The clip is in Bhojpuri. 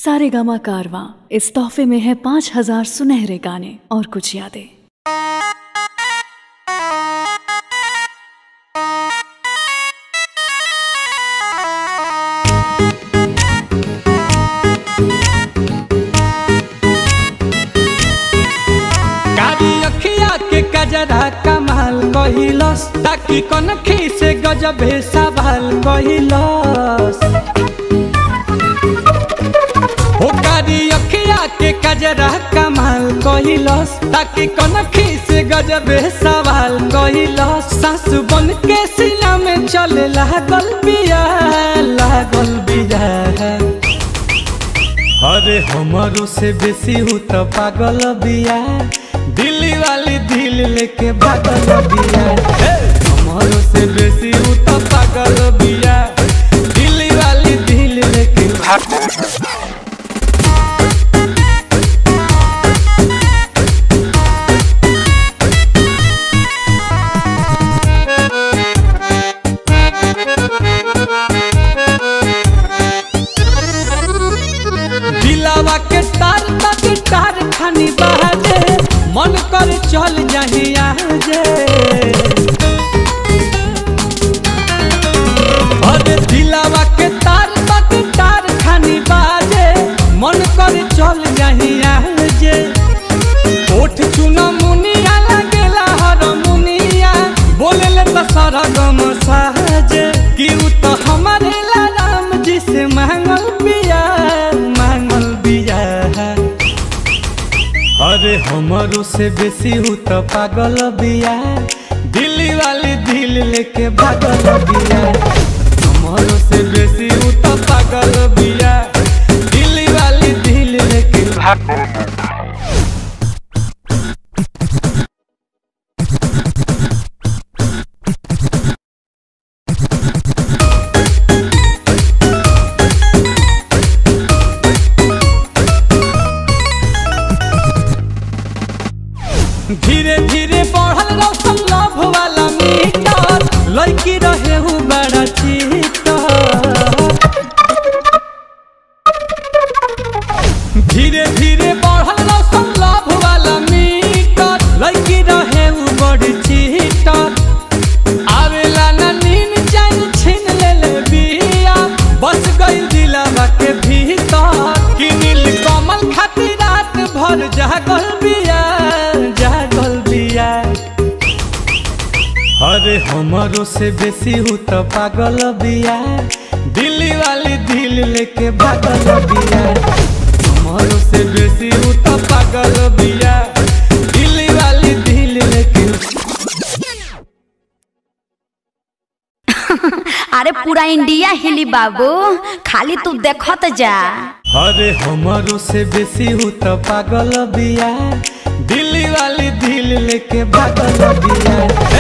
सारेगामा कारवां इस तोहफे में है 5000 सुनहरे गाने और कुछ यादें। कजरा कमाल कहिलस ताकि कनखी से गजबे सवाल कहिलस हो कारी अखिया के कजरा कमाल कहिलस ताकि कनखी से गजबे सवाल कहिलस सासु बन के सीना में चले लागल बिया अरे हमारो से बेसी हूँ तो पागल बिया दिल्ली वाली दिल लेके भागल बिया हमारो से बेसी हूँ तो पागल बिया दिल्ली वाली दिल लेके भागल। दिलावा के तार तक तार खानी बहाजे मन कर चल जाही आजे अरे दिलावा के तार तक तार खानी बाजे मन कर चल जाही आजे ओठ चुना मुनिया लगेला हर मुनिया बोले ले तो सारा गम साजे कि उ तो हमारे राम जी से मांगल बिया अरे हमारो से बेसी हूँ तो पागल बिया दिल्ली वाली दिल लेके भागल बिया हमारो से बेसी हूँ तो पागल बिया दिल्ली वाली दिल लेके भागल। धीरे धीरे बढ़ल रौशन लव वाला मीटर लड़की रहे हूँ बड़ा चीटर धीरे धीरे बढ़ल रौशन लव वाला मीटर लड़की रहे हूँ बड़ी चीटर आवेला ना नीन चैन छीन ले बिया बस गई दिलावा के भीतर कि नील कमल खातिर रात भर जागल बिया अरे हमारो से बेसी हूँ तो पागल बिया दिल्ली वाली दिल लेके भागल बिया हमारो से बेसी हूँ तो पागल बिया दिल्ली वाली दिल लेके। अरे पूरा इंडिया हिली बाबू खाली तू देखत जा। अरे हमारो से बेसी हूँ तो पागल बिया दिल्ली वाली दिल लेके भागल बिया।